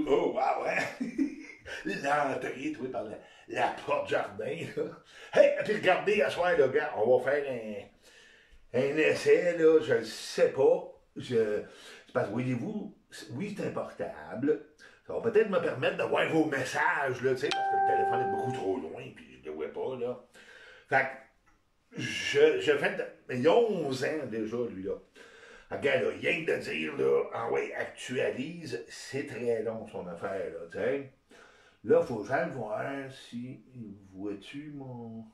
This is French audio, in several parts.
Oh, wow, hein? L'entrée, toi, par la porte-jardin, là. Hey, puis regardez, à soir, là, gars, on va faire un essai, là, je le sais pas. C'est parce que, voyez-vous, oui, c'est un portable. Ça va peut-être me permettre de voir vos messages, là, tu sais, parce que le téléphone est beaucoup trop loin, puis je le vois pas, là. Fait que, je fais, il a 11 ans déjà, lui, là. Regarde, là, rien que de dire, là, ah ouais, actualise, c'est très long, son affaire, là, tu sais. Là, il faut que j'aille voir si, vois-tu mon...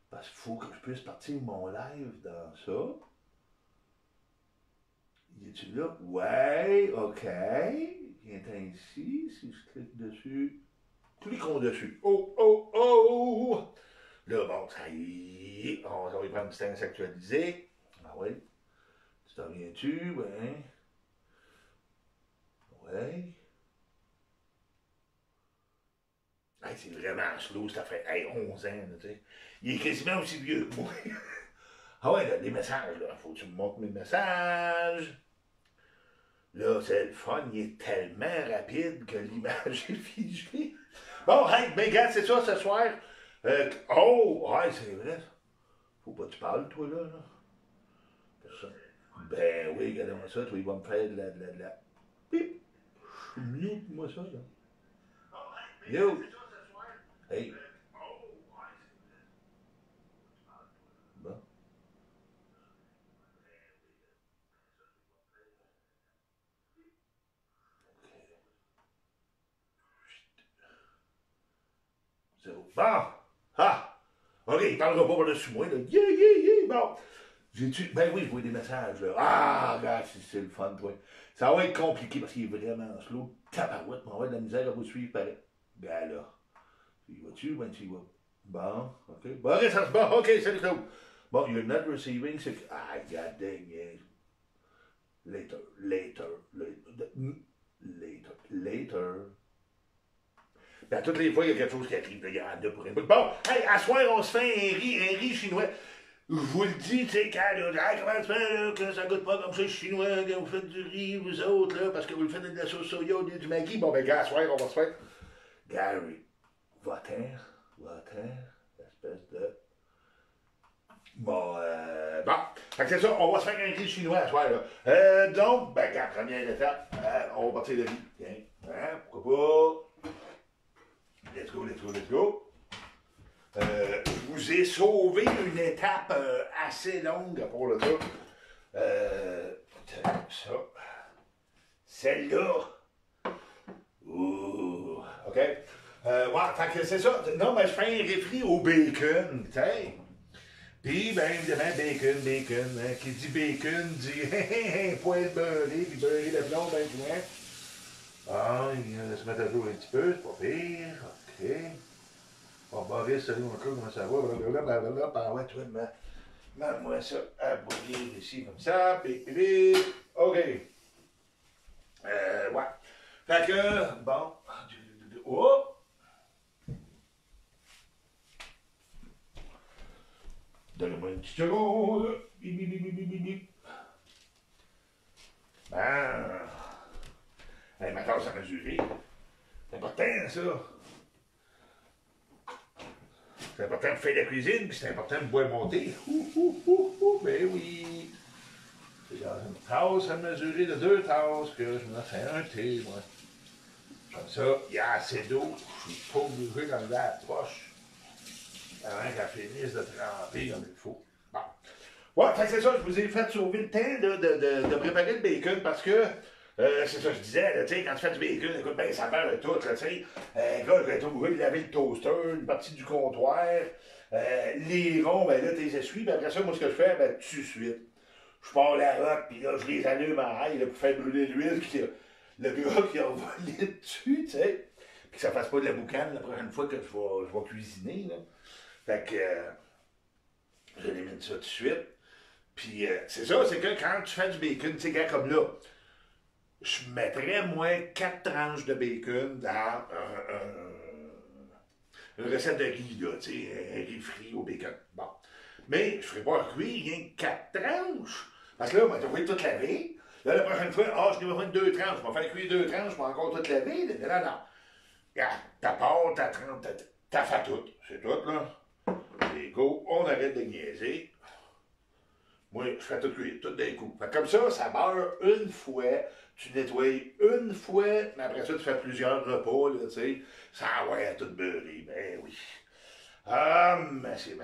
Parce qu'il faut que je puisse partir mon live dans ça. Y est-tu là? Ouais, ok. Viens ici, si je clique dessus. Cliquons dessus. Oh, oh, oh! Là, bon, ça y est, on va prendre du temps à s'actualiser. Ah oui. Tu t'en viens-tu? Ouais. Ouais. Hey, c'est vraiment slow, ça fait hey, 11 ans, là, tu sais. Il est quasiment aussi vieux que moi. Ah ouais, là, les messages, là, faut que tu me montres mes messages. Là, c'est le fun, il est tellement rapide que l'image est figée. Bon, hey, ben, regarde, c'est ça ce soir. Oh, ouais, c'est vrai. Faut pas que tu parles, toi, là. Personne. Ben oui, regarde-moi ça, toi, il va me faire de la... Pip. Mute-moi ça, là. Yo. Hey. Bon. Zéro. Bon. Ah. OK, il parlera pas par-dessus moi, là. Yeah, yeah, yeah. Bon. J'ai-tu. Ben oui, je vois des messages, là. Ah, regarde, c'est le fun, toi. Ça va être compliqué parce qu'il est vraiment slow. Tabarouette, on va avoir de la misère à vous suivre, pareil. Ben là. Tu y vas-tu? Ben tu y vas. Bon, OK. Bon, OK, ça se bat. OK, c'est le tout. Bon, you're not receiving. C'est... Ah, god dang it. Later, later, later. Ben, toutes les fois, il y a quelque chose qui arrive. Il y en a pour un bout. Bon, hey, à soir, on se fait un riz chinois. Je vous le dis, tu sais, quand, là, comment tu fais, là, que ça goûte pas comme ça chinois, que vous faites du riz, vous autres, là, parce que vous le faites de la sauce soya, du Maggi. Bon, ben, gars, à soir, on va se faire. Gary, va-t'en, espèce de. Bon, fait que c'est ça, on va se faire un riz chinois à soir, là. Donc, ben, gars, première étape, on va partir de riz. Tiens, hein, pourquoi pas. Let's go, let's go, let's go. Je vous ai sauvé une étape assez longue pour le ça. Ça. Celle-là. Ouh. OK. Ouais, fait que c'est ça. Non, mais je fais un réfri au bacon, tu sais. Puis, ben, évidemment, bacon. Hein, qui dit bacon dit poêle beurré, puis beurré de blond, ben, tu vois. Ah, il vient de se mettre à jour un petit peu, c'est pas pire. OK. Bon, Boris, salut mon cœur, comment ça va? Blablabla. Ah ouais, tu vois, mets-moi ça à bouillir ici, comme ça. Puis, OK. Ouais. Fait que, bon. Oh! Donnez-moi une petite seconde. Bip, bip, bip, bip, bip, bip. Ben. Hey, ma tasse à mesurer. C'est important, ça. C'est important de faire la cuisine, puis c'est important de boire monter. Ben oui. C'est dans une tasse à mesurer de 2 tasses que je me fais un thé, moi. Comme ça, il y a assez d'eau. Je suis pas obligé d'enlever la poche avant qu'elle finisse de tremper comme il faut. Bon. Ouais, fait que c'est ça, je vous ai fait sauver le temps de préparer le bacon parce que c'est ça que je disais, tu sais, quand tu fais du bacon, écoute, ben ça perd tout, tu sais. Là, je vais être obligé de laver le toaster, une partie du comptoir, les ronds, ben là, tu les essuies, puis après ça, moi, ce que je fais, ben, tout de suite, je pars la roque, puis là, je les allume en ail, là, pour faire brûler l'huile, puis le gras qui a volé dessus, tu sais, puis que ça fasse pas de la boucane la prochaine fois que je vais cuisiner, là. Fait que, je les mets ça tout de suite. Puis, c'est ça, c'est que quand tu fais du bacon, tu sais, gars, comme là, je mettrais, moi, 4 tranches de bacon dans une recette de riz, là, tu sais, un riz frit au bacon. Bon. Mais je ne ferais pas cuire rien que 4 tranches. Parce que là, moi, tu vas tout laver. Là, la prochaine fois, je n'ai besoin de 2 tranches. Je vais faire cuire 2 tranches, je vais encore tout laver. Non, non. Regarde, ta pâte, ta trempe, t'as fait tout. C'est tout, là. Et go, on arrête de niaiser. Moi, je fais tout cuire, tout d'un coup. Fait comme ça beurre une fois, tu nettoies une fois, mais après ça, tu fais plusieurs repas, là, tu sais. Ça envoie tout beurré, ben oui. Ah, monsieur.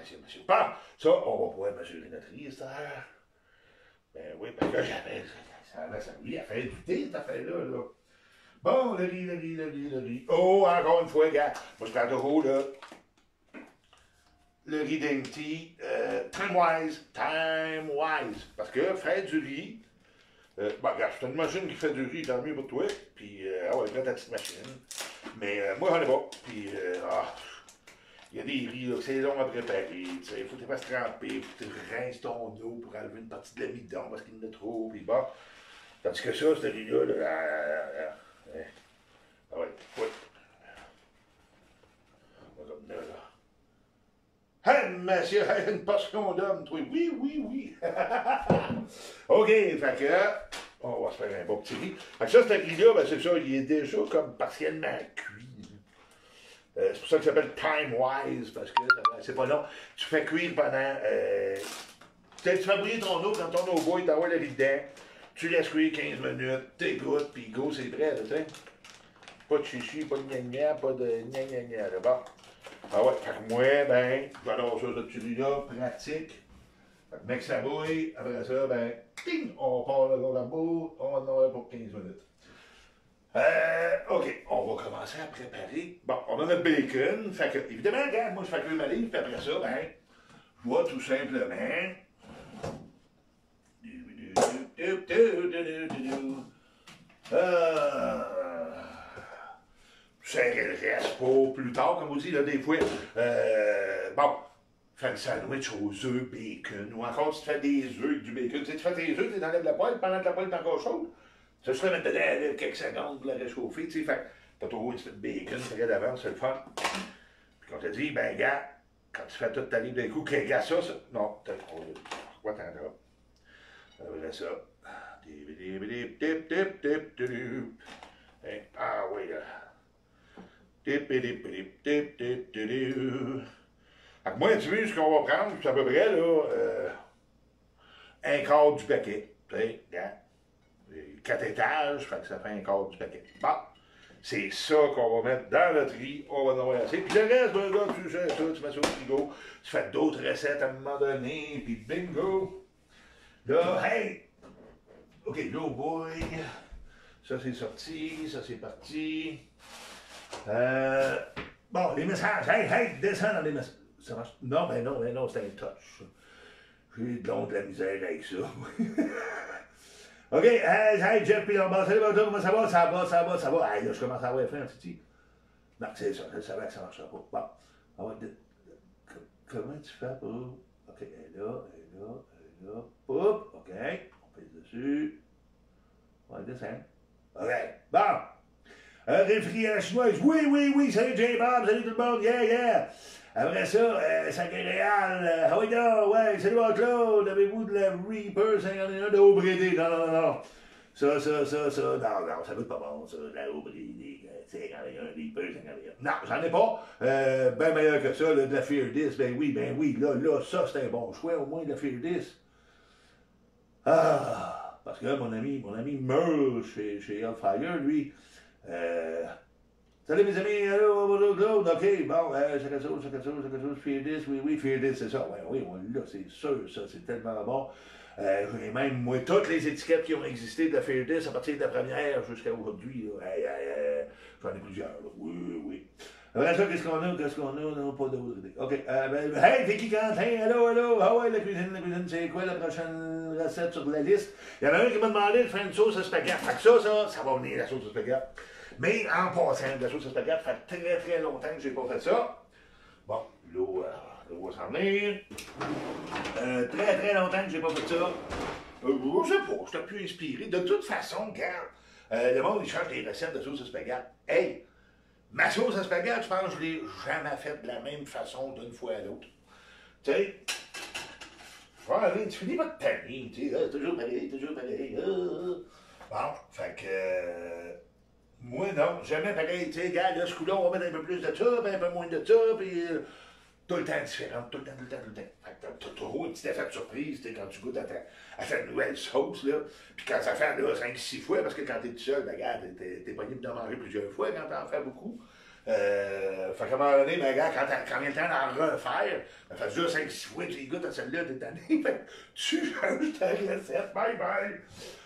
Bon, ça, on va pouvoir mesurer notre riz, ça. Ben oui, parce que j'avais, ça lui a fait du thé, cette affaire-là, là. Bon, le riz. Oh, encore une fois, gars, moi, je prends toujours, là, le riz d'Inti, time-wise, parce que faire du riz, regarde, c'est une machine qui fait du riz, tant mieux pour toi, puis, prends ta petite machine, mais moi, j'en ai pas, puis, il y a des riz, là, que c'est long à préparer, tu sais, il faut que tu fasses tremper, il faut que tu rinces ton eau pour enlever une partie de l'amidon, parce qu'il y en a trop, puis bon, tandis que ça, ce riz-là, ouais. Comme là. Hey, monsieur, une portion d'homme, toi. Oui. OK, fait que, on va se faire un beau petit riz. Fait que ça, ce riz-là, ben, c'est ça, il est déjà comme partiellement cuit. C'est pour ça qu'il s'appelle time-wise, parce que c'est pas long. Tu fais cuire pendant. Tu fais bouillir ton eau, quand ton eau bouille, t'envoies le riz dedans. Tu laisses cuire 15 minutes, t'écoutes, puis go, c'est prêt, tu sais. Pas de chichi, pas de gna-gna, pas de gna-gna-gna, là, bon. Ah ouais, fait que moi, ben, j'adore ça, ce petit riz-là, pratique. Fait que mec, ça bouille, après ça, ben, ting, on part là dans la boue, on va en avoir pour 15 minutes. OK, on va commencer à préparer. Bon, on a notre bacon, fait que, évidemment, regarde, moi, je fais cuire ma livre, puis après ça, ben, je vais tout simplement. C'est le reste pour plus tard, comme vous dites, là, des fois. Bon, fais le sandwich aux œufs bacon, ou encore tu te fais des œufs avec du bacon. Tu sais, tu fais tes œufs, tu enlèves la poêle, pendant que la poêle est encore chaude. Ça serait mettre dedans quelques secondes pour la réchauffer, tu sais. Fait t'as toujours une petite bacon, c'est d'avance, c'est le fun. Puis quand tu te dis, ben, gars, quand tu fais toute ta livre d'un coup, qu'un gars, ça. Non, t'as trop. Quoi t'entends? Après ça. Ah oui, là. Moi, tu vois, ce qu'on va prendre, c'est à peu près, là, un quart du paquet. Tu sais, 4 étages, fait que ça fait un quart du paquet. Bon, c'est ça qu'on va mettre dans notre riz, on va en avoir assez. Puis le reste, ben, là, tu sais, ça, tu mets ça au frigo, tu fais d'autres recettes à un moment donné, puis bingo. Là, hey! OK, là, oh boy. Ça, c'est sorti, ça, c'est parti. Bon, les messages. Hey, descends dans les messages. Ça marche? Non, c'est un touch. J'ai donc de la misère avec ça. OK, hey, Jeff, puis on va salut, bonjour, comment ça va? Ça va. Hey, là, je commence à avoir faim, Titi. Non, c'est ça, je savais que ça ne marchera pas. Bon, on va comment tu fais pour. OK, elle est là. Hop, OK, on pèse dessus. On va descendre. OK, bon. Réfri à la chinoise. Oui. Salut J-Bob, salut tout le monde. Yeah. Après ça, Saint-Réal. Ah oui, non, ouais. Salut Claude. Avez-vous de la Reaper 51 de Haut-Brédé? Non. Ça. Non, ça veut pas bon, ça. La Haut-Brédé 51, Reaper 51. Non, j'en ai pas. Ben meilleur que ça, là, de la Fear 10. Ben oui. Là, ça, c'est un bon choix, au moins, de la Fear 10. Ah, parce que là, mon ami meurt chez Hellfire, lui. Salut mes amis, allô, bonjour Claude, ok, bon, c'est quelque chose, Fear 10, oui, Fear 10, c'est ça, oui, là, c'est sûr, ça, c'est tellement bon. J'ai même, moi, toutes les étiquettes qui ont existé de la Fear 10 à partir de la première jusqu'à aujourd'hui, j'en ai plusieurs, là. Oui. Après ça, qu'est-ce qu'on a? Non, pas d'autres idées. OK. Hey, Vicky Quentin, allô. Ah ouais, la cuisine, c'est quoi la prochaine recette sur la liste? Il y en a un qui m'a demandé de faire une sauce à spaghetti. Fait que ça va venir, la sauce à spaghetti. Mais en passant, la sauce à spaghetti, ça fait très longtemps que j'ai pas fait ça. Bon, l'eau va s'en venir. Très longtemps que j'ai pas fait ça. Je sais pas, je t'ai plus inspiré. De toute façon, regarde, le monde, il change les recettes de sauce à spaghetti. Hey! Ma sauce à spaghetti, je pense que je ne l'ai jamais faite de la même façon d'une fois à l'autre. Tu sais, vas aller, tu finis pas de tanner, tu sais, toujours pareil, toujours pareil. Bon, fait que. Moi, non, jamais pareil, tu sais, regarde, là, ce coup-là, on va mettre un peu plus de ça, puis un peu moins de ça, puis. Tout le temps différent, tout le temps, tout le temps, tout le temps. Fait que t'as toujours un petit effet de surprise, tu sais, quand tu goûtes à ta nouvelle sauce, là. Puis quand ça fait, là, 5-6 fois, parce que quand t'es tout seul, ben, regarde, t'es pas libre de manger plusieurs fois quand t'en fais beaucoup. Fait qu'à un moment donné, ben, regarde, quand vient le temps d'en refaire, ben, fait déjà 5-6 fois que tu y goûtes à celle-là, t'es tanné. Fait que tu changes ta recette, bye bye.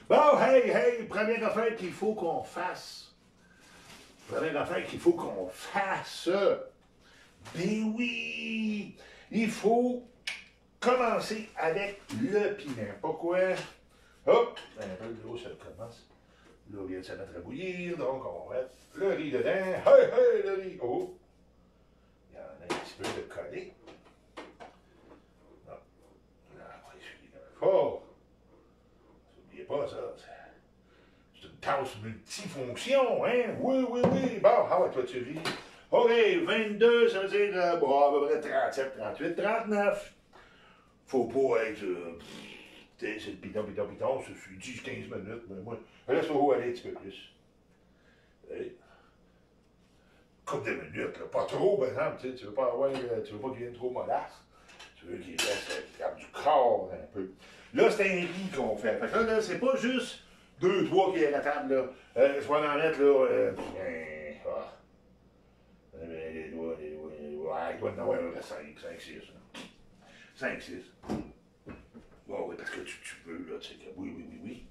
Bon, hey, première affaire qu'il faut qu'on fasse. Première affaire qu'il faut qu'on fasse. Ben oui! Il faut commencer avec le piment. Pourquoi? Hop! Ben, un peu de l'eau, ça commence. L'eau vient de se mettre à bouillir, donc on va mettre le riz dedans. Hey, le riz! Oh! Il y en a un petit peu de collé. Non. Là, on va essuyer fort. N'oubliez pas ça. C'est une tasse multifonction, hein? Oui. Bon, ah ouais, toi tu ris. OK, 22, ça veut dire, bon, à peu près 37, 38, 39. Faut pas être, c'est le piton, ça fait 10, 15 minutes, mais moi, laisse-moi aller un petit peu plus. Hey. Couple de minutes, là. Pas trop, par exemple, tu veux pas avoir, tu veux pas qu'il vienne trop mollasse. Tu veux qu'il reste comme du corps un peu. Là, c'est un riz qu'on fait. Fait que là, c'est pas juste 2, 3 qui est à la table, là. Je vais en mettre, là, les doigts, il doit en avoir 5, 6. 5, 6. Bon, oui, parce que tu peux, là, tu sais que oui.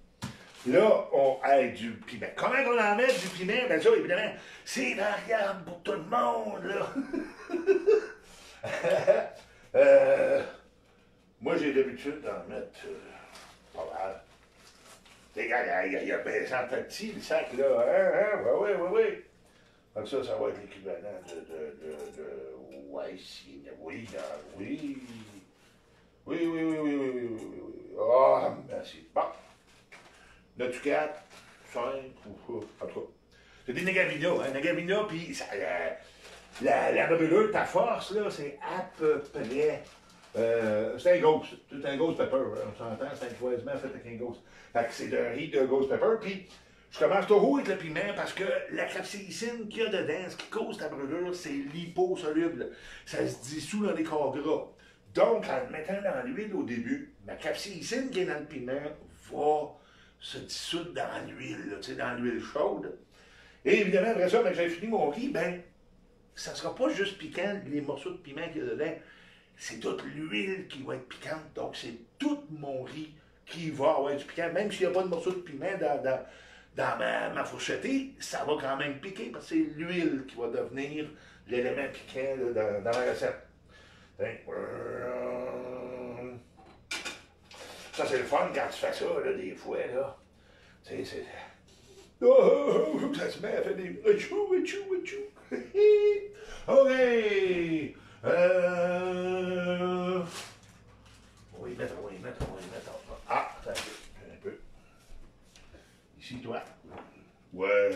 Là, on a du piment. Comment on en met du piment? Ben ça, évidemment, c'est variable pour tout le monde, là. Moi, j'ai l'habitude d'en mettre pas mal. Regarde, il y a bien 100 petits, le sac, là. Oui. Donc ça va être l'équivalent de ouais, si, oui. Ah, merci. Bon. Là-tu 4, 5, ou en tout cas. C'est des négavina, hein. Négavina, puis la brûlure, ta force, là, c'est à peu près. C'est un ghost. C'est un ghost pepper. Hein, on s'entend, c'est un croisement fait avec un ghost. Fait que c'est d'un riz de ghost pepper, puis. Je commence toujours avec le piment parce que la capsaïcine qu'il y a dedans, ce qui cause ta brûlure, c'est liposoluble. Ça se dissout dans les corps gras. Donc, en le mettant dans l'huile au début, ma capsaïcine qui est dans le piment va se dissoudre dans l'huile, tu sais, dans l'huile chaude. Et évidemment, après ça, ben, j'ai fini mon riz, ben, ça ne sera pas juste piquant, les morceaux de piment qu'il y a dedans. C'est toute l'huile qui va être piquante. Donc, c'est tout mon riz qui va avoir du piquant, même s'il n'y a pas de morceaux de piment dans ma fourchettée, ça va quand même piquer parce que c'est l'huile qui va devenir l'élément piquant là, dans la recette. Ça, c'est le fun quand tu fais ça, là, des fois, là. Tu sais, c'est. Ça se met à faire des. Achou. OK! On va y mettre. Ah, attends un peu. Ici, toi. Ouais.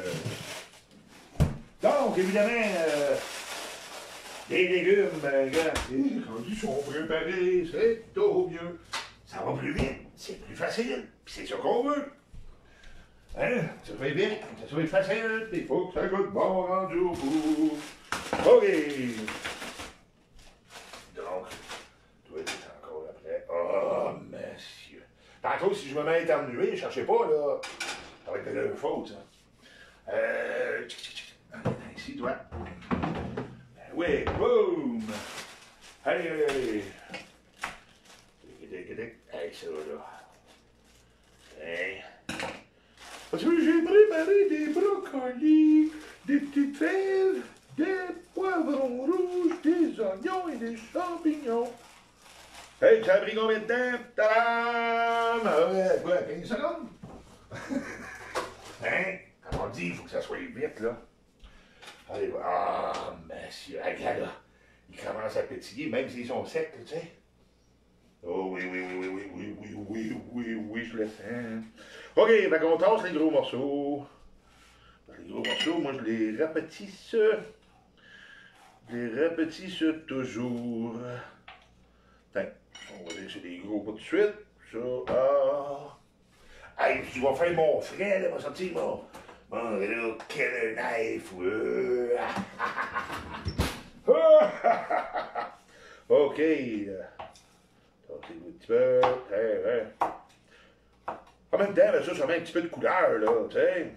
Donc, évidemment, les légumes, regarde, quand ils sont préparés, c'est tout mieux. Ça va plus vite, c'est plus facile, puis c'est ça qu'on veut. Hein? Ça va vite, ça va facile, il faut que ça goûte bon rendu au bout. OK. Donc, toi, t'es encore après. Oh, monsieur. Tantôt, si je me mets à éternuer, cherchez pas, là. Ça va être de leur faute, ça. Ici, toi. Oui, boum! Hey! Hey, ça, là. Hey. Parce que j'ai préparé des brocolis, des petites fèves, des poivrons rouges, des oignons et des champignons. Hey, tu as pris combien de temps? Tadam! Quoi, 15 secondes? Hein? Comme on dit, il faut que ça soit vite, là. Allez, ah, monsieur, regarde, là. Ils commencent à pétiller, même s'ils sont secs, tu sais. Oh oui, je le sens. OK, fait qu'on tasse les gros morceaux. Les gros morceaux, moi, je les rapetisse. Je les rapetisse toujours. Tiens. On va dire que c'est des gros pas tout de suite. Ça, Hey, tu vas faire mon frère, là, va sortir mon là, quel knife, OK. Sortez un petit peu. En même temps, ça met un petit peu de couleur, là, tu sais.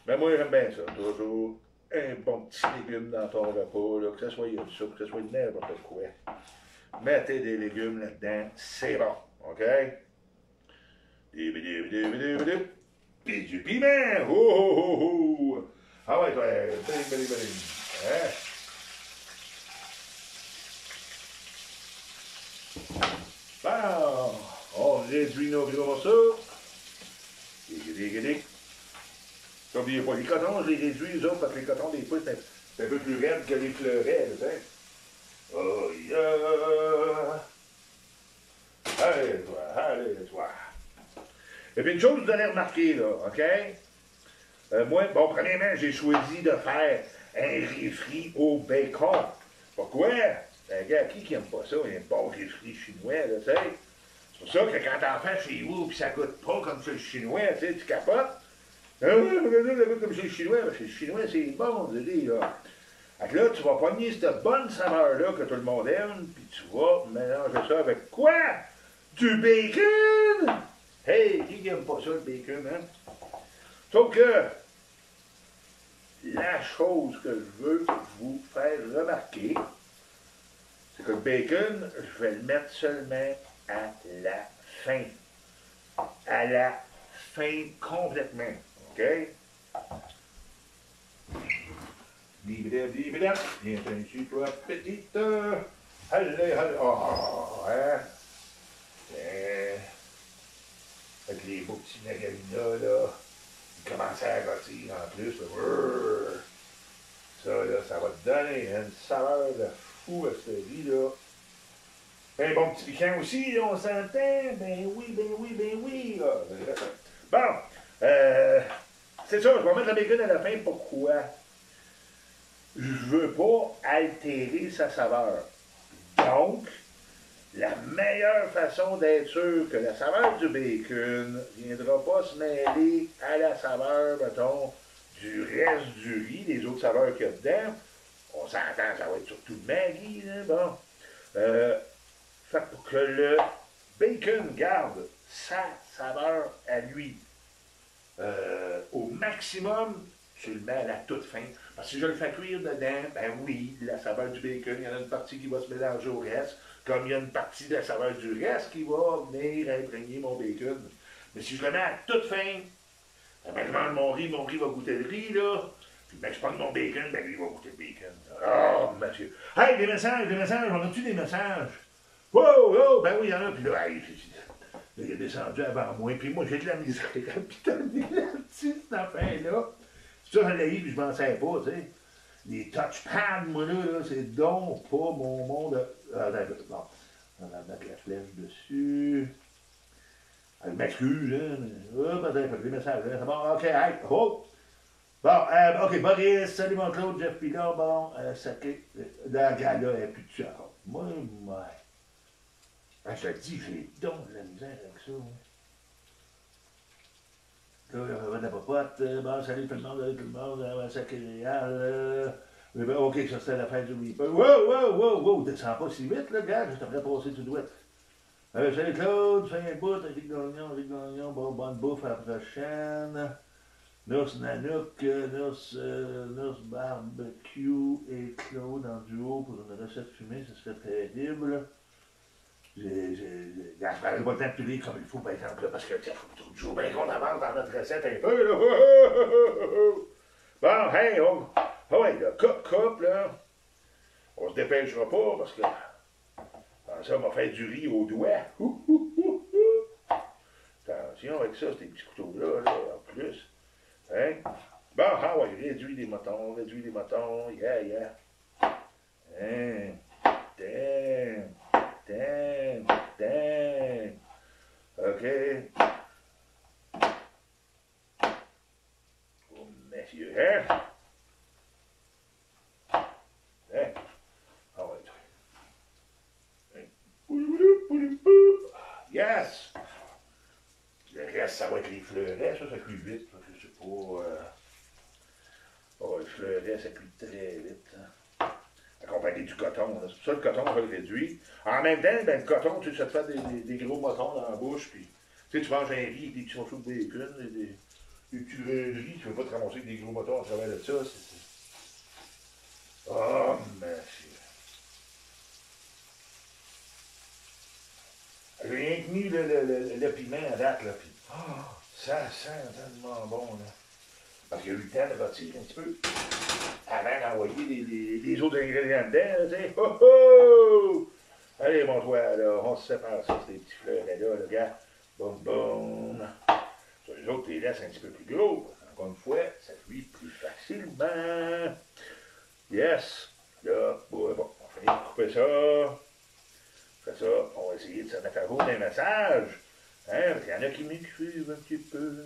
Mais moi, j'aime bien ça. Toujours un bon petit légume dans ton repas, là, que ce soit une soupe, que ce soit n'importe quoi. Mettez des légumes là-dedans, c'est bon, OK? Et du piment! Oh, oh, oh, oh! Ah ouais, toi, bling, bling, bling. Hein? Bon, on réduit nos gros morceaux. N'oubliez pas, les cotons, je les réduis, les autres, parce que les cotons, des fois, c'est un peu plus raide que les fleurets, tu sais. Oh, yeah! Allez, toi, allez, toi. Et puis une chose que vous allez remarquer, là, OK? Moi, bon, premièrement, j'ai choisi de faire un riz frit au bacon. Pourquoi? Ben, gars, qui aime pas ça, un bon riz frit chinois, là, tu sais? C'est pour ça que quand t'en fais chez vous, puis ça goûte pas comme chez le chinois, tu sais, tu capotes. Ah oui, regardez, ça goûte comme chez le chinois. Ben, chez le chinois, c'est bon, je dis, là. Fait que là, tu vas pogner cette bonne saveur-là que tout le monde aime, puis tu vas mélanger ça avec quoi? Du bacon! Hey, qui n'aime pas ça, le bacon, hein? Sauf que, la chose que je veux vous faire remarquer, c'est que le bacon, je vais le mettre seulement à la fin. À la fin complètement. OK? Bien pinchu, toi, petite. Allez, allez. Oh, hein? Avec les beaux petits margaritas, là. Ils commencent à rôtir en plus, là. Ça, là, ça va te donner une saveur de fou à ce riz-là. Un bon petit piquant aussi, là, on s'entend? Ben oui, ben oui, ben oui. Là. Bon, c'est ça, je vais mettre le bacon à la fin. Pourquoi? Je veux pas altérer sa saveur. Donc, la meilleure façon d'être sûr que la saveur du bacon ne viendra pas se mêler à la saveur, mettons, du reste du riz, les autres saveurs qu'il y a dedans, on s'entend, ça va être surtout le Maggi, là, bon. Fait pour que le bacon garde sa saveur à lui au maximum, tu le mets à la toute fin. Parce que si je le fais cuire dedans, ben oui, la saveur du bacon, il y en a une partie qui va se mélanger au reste, comme il y a une partie de la saveur du reste qui va venir imprégner mon bacon. Mais si je le mets à toute fin, ben je mange mon riz va goûter le riz, là. Puis ben je prends mon bacon, ben lui va goûter le bacon. Oh, Mathieu. Hey, des messages, on a-tu des messages? Wow, wow, ben oui, il y en a. Puis là, hey, il est descendu avant moi. Puis moi, j'ai de la misère à pitonner là-dessus, cette affaire-là. Ça, je l'ai eu, puis je m'en sais pas, tu sais. Les touchpads, moi, là c'est donc pas mon monde. Bon, on va mettre la flèche dessus. Je m'excuse, hein. Peut-être, des messages, hein. C'est bon, OK, hey, oh! Bon, OK, Boris, salut mon Claude, Jeff Pilar, bon, saké. La gala, elle est plus dessus encore. Moi, je te dis, j'ai donc de la misère avec ça, moi. Là, on va de la popote. Bon, salut tout le monde, sacré. Ben, OK, ça c'était la fin du Reaper. Wow, descends pas si vite, là, gars, je t'aurais passé tout droit. Salut Claude, fin bout, Rick Gagnon, bon, bonne bouffe à la prochaine. Nurse Nanook, Nurse Barbecue et Claude en duo pour une recette fumée, ce serait terrible. Je ne pas le temps de tuer comme il faut, par exemple, là, parce que il faut toujours bien qu'on avance dans notre recette un peu. Là. Bon, hey, ouais, là, coupe, là. On se dépêchera pas parce que ça, on va faire du riz au doigt. Attention avec ça, ces petits couteaux-là, là, en plus. Hein? Bon, ah ouais, réduis les motons, yeah. Hein? Damn. OK. Oh, messieurs, hein? Hein? Ah ouais, hein? ça va être les fleurets, ça cuit vite. Je sais pas. Oh, les fleurets, ça cuit très vite. Hein. Accompagné du coton. C'est pour ça que le coton, on va le réduire. En même temps, ben, le coton, tu sais, ça te fait des gros motons dans la bouche. Puis, tu sais, tu manges un riz avec des petits morceaux de bacon, des petits riz, tu ne veux pas te ramasser avec des gros motons à travers de ça. Oh, monsieur. J'ai rien que mis le piment à date, là. Puis, oh, ça sent tellement bon, là. Parce qu'il y a eu le temps de rôtir un petit peu. Avant d'envoyer les autres ingrédients dedans, tu sais. Oh oh! Allez, mon toit, là, on se sépare ça, ces petits fleurets-là, le gars. Boum, boum. Sur les autres, les laisses un petit peu plus gros. Encore une fois, ça cuit plus facilement. Yes. Là, bon, on finit de couper ça. Après ça, on va essayer de se mettre à vous des messages. Hein, parce qu'il y en a qui m'écrivent un petit peu.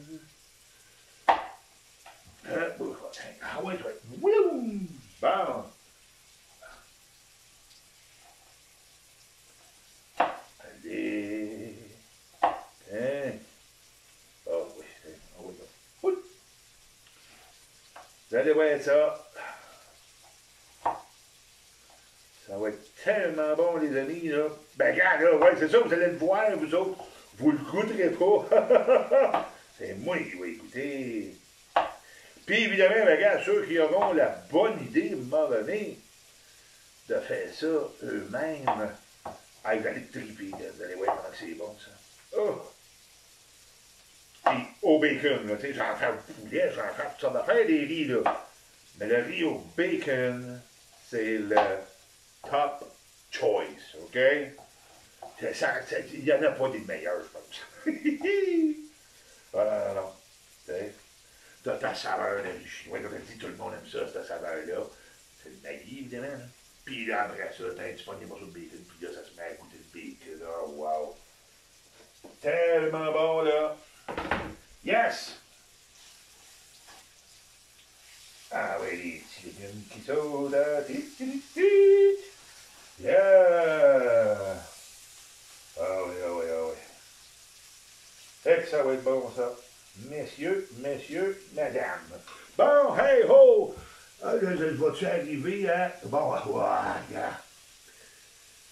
Ah ouais, ouais. Wouh! Bon. Allez. Hein? Oh oui, oh oui. Oui. Vous allez voir ça. Ça va être tellement bon, les amis, là. Ben, regarde, là, ouais, c'est ça, vous allez le voir, vous autres. Vous le goûterez pas. C'est moi qui vais écouter. Puis, évidemment, ben, regarde, ceux qui auront la bonne idée, à un moment donné, de faire ça eux-mêmes, ah, vous allez triper, vous allez voir comment c'est bon, ça. Oh! Puis, au bacon, là, tu sais, j'en fais au poulet, j'en fais toutes sortes d'affaires, des riz, là. Mais le riz au bacon, c'est le top choice, OK? Il n'y en a pas des meilleurs, je pense. Ah non, non, non. T'as ta saveur de riz chinois, comme je dis, tout le monde aime ça, cette saveur-là. C'est le Maggi, évidemment. Là. Puis là, après ça, tu prends des morceaux de bacon, puis là, ça se met à goûter le bacon, là. Wow! Tellement bon, là. Yes! Ah oui, les petits légumes qui sautent, là. Yeah! Ah oui, ah oui, ah oui. Fait que ça va être bon, ça. Messieurs, madame. Bon, hey ho! Ah, là, je vais-tu arriver à. Bon, regarde.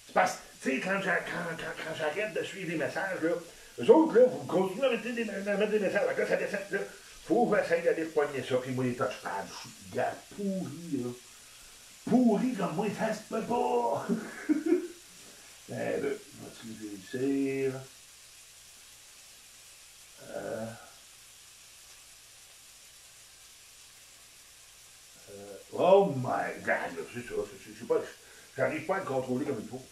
C'est parce que, tu sais, quand j'arrête de suivre les messages, là, eux autres, là, vous continuez à mettre des messages. Là, ça descend, là. Faut que j'essaie d'aller poigner ça, puis moi, les touchpads, je suis gars pourri, là. Pourri comme moi, ça se peut pas! Ben, je vais réussir. Oh my god, c'est ça, je sais pas, j'arrive pas à le contrôler comme il faut.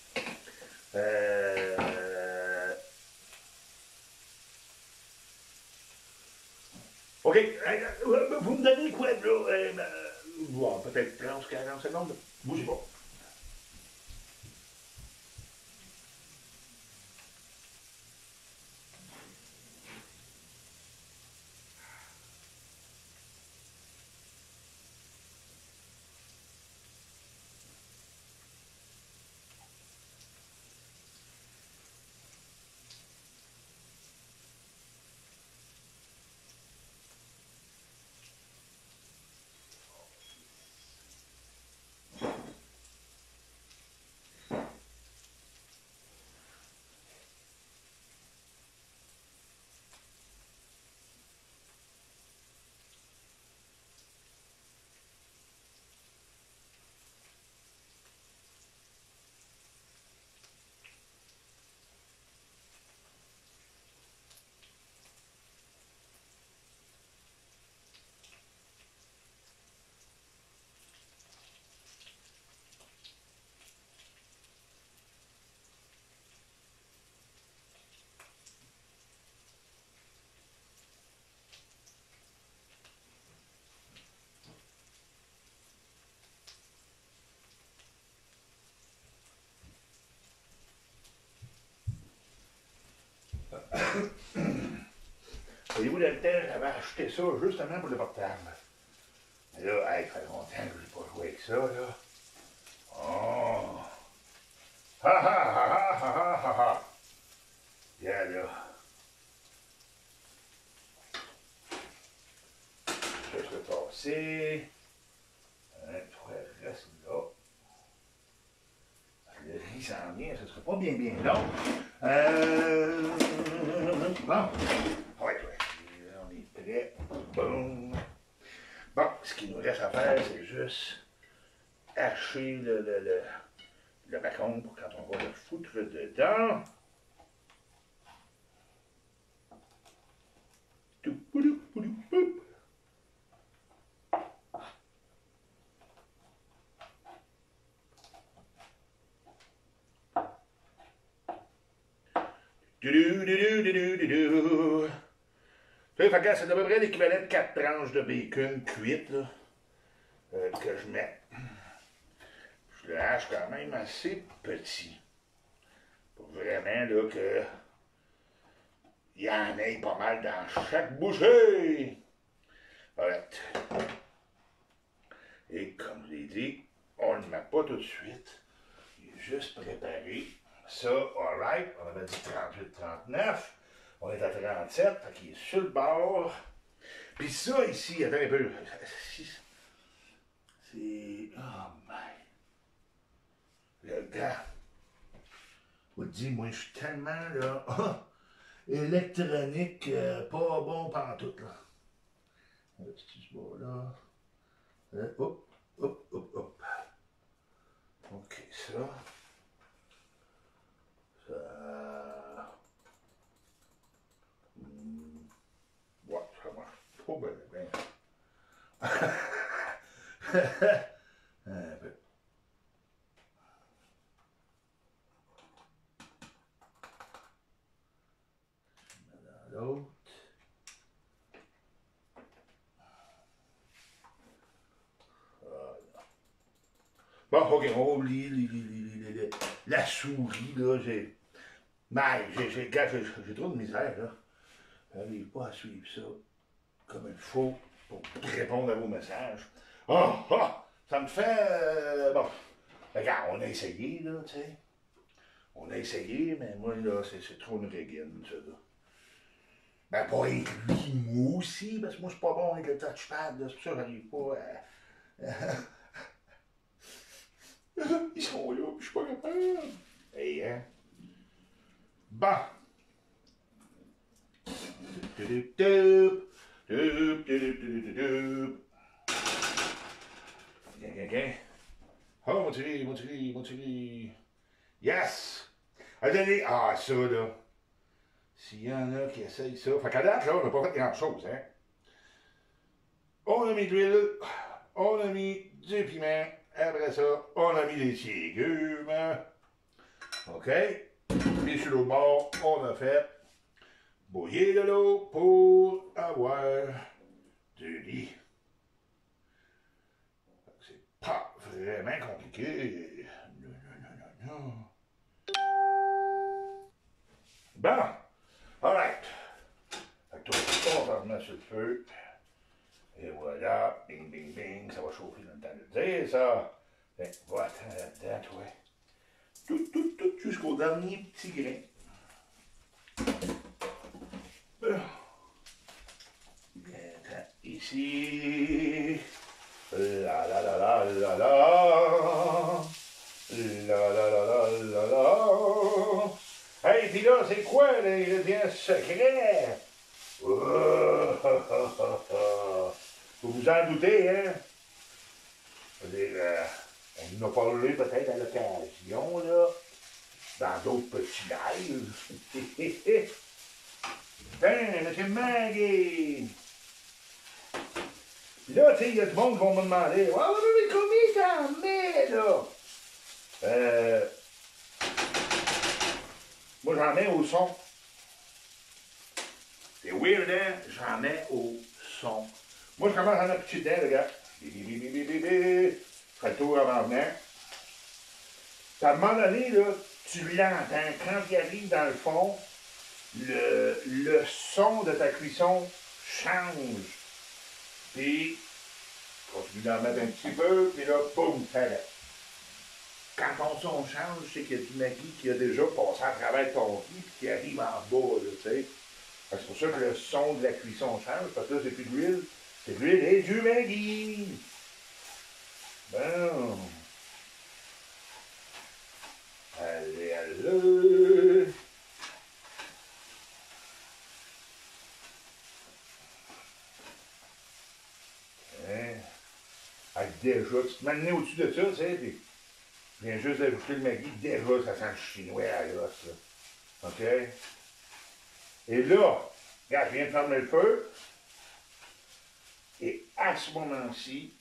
OK, vous me donnez quoi, là? Bon, peut-être 30 40 secondes. Bougez pas. Voyez-vous, dans le temps, j'avais acheté ça justement pour le portable. Mais là, hey, ça fait longtemps que je n'ai pas joué avec ça, là. Oh! Ha ha ha ha ha ha ha! Regarde là. passer. Tu pourrais rester là. Le riz s'en vient, ça ne sera pas bien long. Bon. Ouais. On est prêt. Boum. Bon, ce qu'il nous reste à faire, c'est juste hacher le bacon pour quand on va le foutre dedans. Fait que c'est à peu près l'équivalent de 4 tranches de bacon cuites là, que je mets. Je le hache quand même assez petit. Pour vraiment là, que il y en ait pas mal dans chaque bouchée. Alright. Et comme je l'ai dit, on ne le met pas tout de suite. Il est juste préparé. Ça, alright, on avait dit 38-39. On est à 37, fait qu'il est sur le bord. Puis ça, ici, attends un peu. C'est... Oh my... Le gars... Je vous le dis, moi, je suis tellement, là... électronique, pas bon pantoute, là. C'est ce bord-là. Hop. OK, ça... Ouais, ça marche pas bien. Un peu. Dans l'autre. Voilà. Bon, OK, on oublie la souris, là. J'ai trop de misère, là. J'arrive pas à suivre ça comme il faut pour répondre à vos messages. Ça me fait... bon, regarde, on a essayé, là, tu sais. On a essayé, mais moi, là, c'est trop une régine, ça, là. Ben, pas avec lui, moi aussi, parce que moi, je suis pas bon avec le touchpad, là. C'est pour ça que j'arrive pas à... Ils sont là, puis je suis pas capable. Hey, hein? Bon. Oh, mon chéri. Yes! Attendez, ça, là. S'il y en a qui essayent ça. Fait qu'à date, là, on n'a pas fait grand-chose, hein. On a mis de l'huile, on a mis du piment, après ça, on a mis des légumes. OK? Puis sur le bord, on a fait bouillir de l'eau pour avoir du riz. C'est pas vraiment compliqué. Non. Bon, alright. Fait que tout ça, on va remettre sur le feu. Et voilà, bing, bing, bing, ça va chauffer dans le temps de dire ça. Fait que va attendre là-dedans, toi. Tout, jusqu'au dernier petit grain. Attends, ici. La. Hey, pis là, c'est quoi l'ingrédient secret? Vous vous en doutez, hein? Je veux dire, on en a parlé peut-être à l'occasion, là, dans d'autres petits lives. Tiens, M. Maggie! Puis là, tu sais, il y a du monde qui vont me demander, mais combien t'en mets, là? Moi, j'en mets au son. C'est weird, hein? J'en mets au son. Moi, je commence à en appuyer dedans, le gars. Je ferai le tour avant venir. Puis à un moment donné, là, tu l'entends. Quand il arrive dans le fond, le son de ta cuisson change. Puis, continue d'en mettre un petit peu, puis là, boum, ça arrête. Quand ton son change, c'est qu'il y a du Maggi qui a déjà passé à travers ton riz, puis qui arrive en bas, là, tu sais. C'est pour ça que le son de la cuisson change, parce que là, c'est plus d'huile, C'est l'huile et du Maggi. Bon. Allez, allez. Hein? Avec déjà, tu te mets au-dessus de ça, tu sais, puis je viens juste d'ajouter le Maggi, déjà, ça sent le chinois à l'os, là. OK? Et là, regarde, je viens de fermer le feu. Et à ce moment-ci,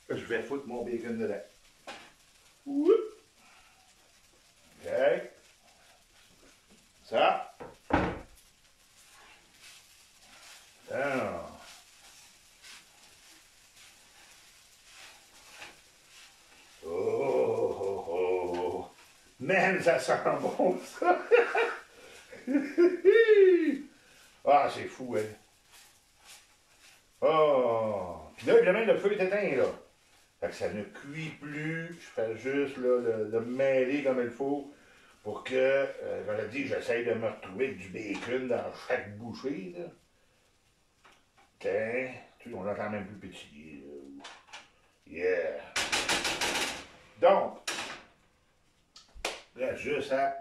je vais foutre mon bacon dedans. Oup. OK. Ça. Alors. Oh, oh, oh. Man, ça sent bon, ça. Ah, c'est fou, hein. Oh! Puis là, évidemment, le feu est éteint, là. Fait que ça ne cuit plus. Je fais juste là, le mêler comme il faut pour que, je l'ai dit, j'essaye de me retrouver avec du bacon dans chaque bouchée, là. OK. On entend même plus pétiller, là. Yeah! Donc, là, juste à...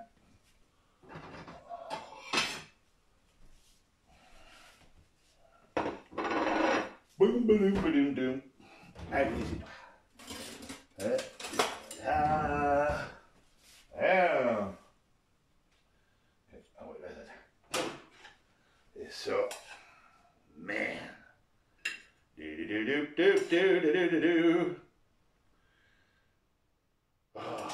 Boum, boum, boum, boum. Allez-y. Ah. Ah. Ah ouais, attends. Et ça. Man. Oh.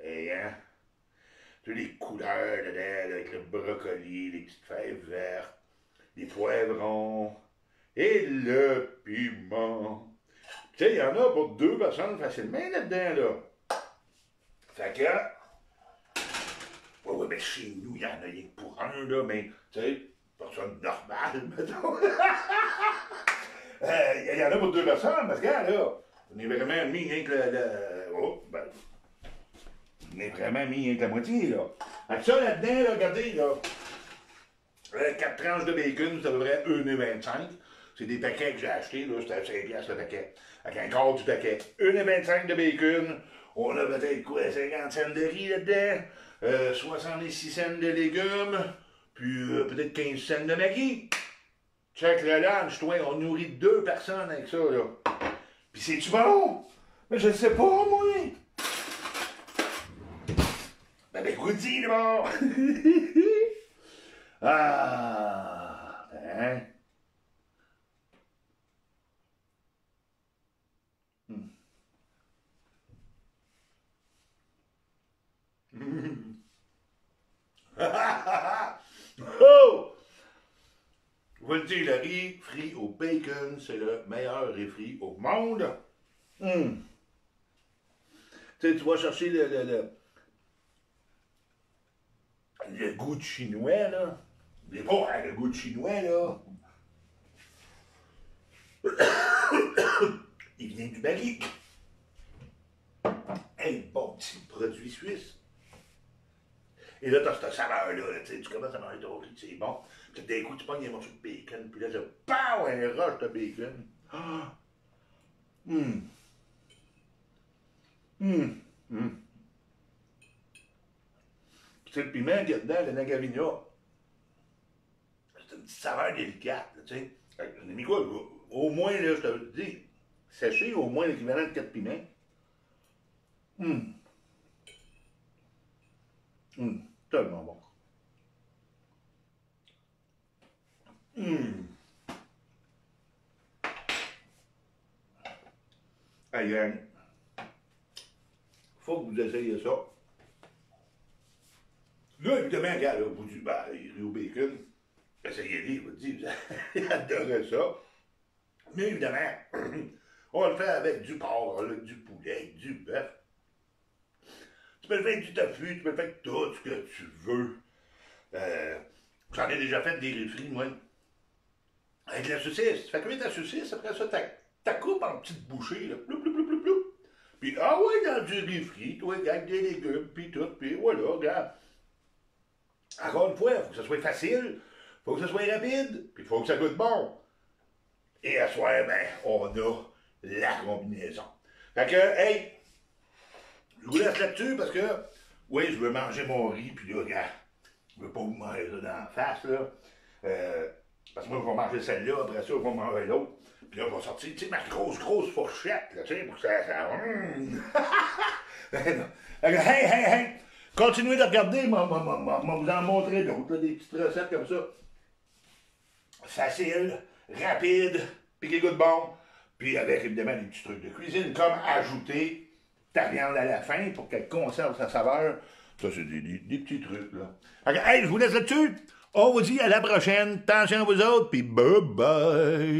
Et hein. Toutes les couleurs dedans, là, avec le brocoli, les petites fèves vertes, les poivrons et le piment. Tu sais, il y en a pour 2 personnes facilement là-dedans, là. Fait que, ouais, mais chez nous, il y en a rien que pour un, là, mais, tu sais, personne normale, mettons. Il y en a pour 2 personnes, parce que, là, on est vraiment mis rien que oh, ben, on est vraiment mis rien que la moitié, là. Fait que ça, là-dedans, là, regardez, là, 4 tranches de bacon, c'est à peu près 1,25 $. C'est des paquets que j'ai achetés, là, c'était à 5 $ le paquet. Avec un quart du paquet. 1,25 $ de bacon. On a peut-être quoi, 50 cents de riz là-dedans, 66 cents de légumes, puis peut-être 15 cents de Maggi. Check le lunch, toi, on nourrit 2 personnes avec ça, là. Puis c'est-tu bon? Mais je sais pas, moi. Ben, écoute-y, là. Ah, hein? Oh! Je vous le dis, le riz frit au bacon, c'est le meilleur riz frit au monde. Tu sais, tu vas chercher le goût de chinois, là. Mais pas hein, le goût de chinois, là. Il vient du Mali. Un bon petit produit suisse. Et là, tu as cette saveur-là, tu commences à manger ton riz, c'est bon. Puis d'un coup, tu pognes un morceau de bacon, puis là, tu pow, un rush de bacon. Ah! Hum. Hum. Hum. Puis c'est le piment qu'il y a dedans, le nagavina. C'est une petite saveur délicate, tu sais. J'ai mis quoi? Au moins, là, je te dis, séché, au moins l'équivalent de 4 piments. Hum. Hum. Tellement bon. Hum. Aïe, faut que vous essayiez ça. Là, évidemment, regarde, au bout du riz au bacon, essayez-les, je vous dis, vous allez adorer ça. Mais évidemment, on le fait avec du porc, avec du poulet, avec du bœuf. Tu peux le faire avec du tofu, tu peux le faire avec tout ce que tu veux. J'en ai déjà fait des riz frits, moi. Avec la saucisse. Tu fais cuire ta saucisse, après ça, ta coupe en petites bouchées, là. Ploup, ploup, ploup, ploup, ploup. Puis, ah ouais, dans du riz frit, toi, avec des légumes, puis tout, puis voilà, regarde. Encore une fois, il faut que ce soit facile. faut que ça soit rapide, puis il faut que ça goûte bon. Et à soir, ben, on a la combinaison. Fait que, hey, je vous laisse là-dessus parce que, oui, je veux manger mon riz, puis là, regarde, je veux pas vous manger ça dans la face, là. Parce que moi, je vais manger celle-là, après ça, je vais manger l'autre. Puis là, je vais sortir, tu sais, ma grosse fourchette, là, tu sais, pour que ça... hey! Continuez de regarder, moi vous en montrer d'autres, des petites recettes comme ça. Facile, rapide, puis qui goûte bon. Puis avec, évidemment, des petits trucs de cuisine, comme ajouter ta viande à la fin pour qu'elle conserve sa saveur. Ça, c'est des petits trucs, là. Alors, hey, je vous laisse là-dessus. On vous dit à la prochaine. Attention à vous autres, puis bye-bye.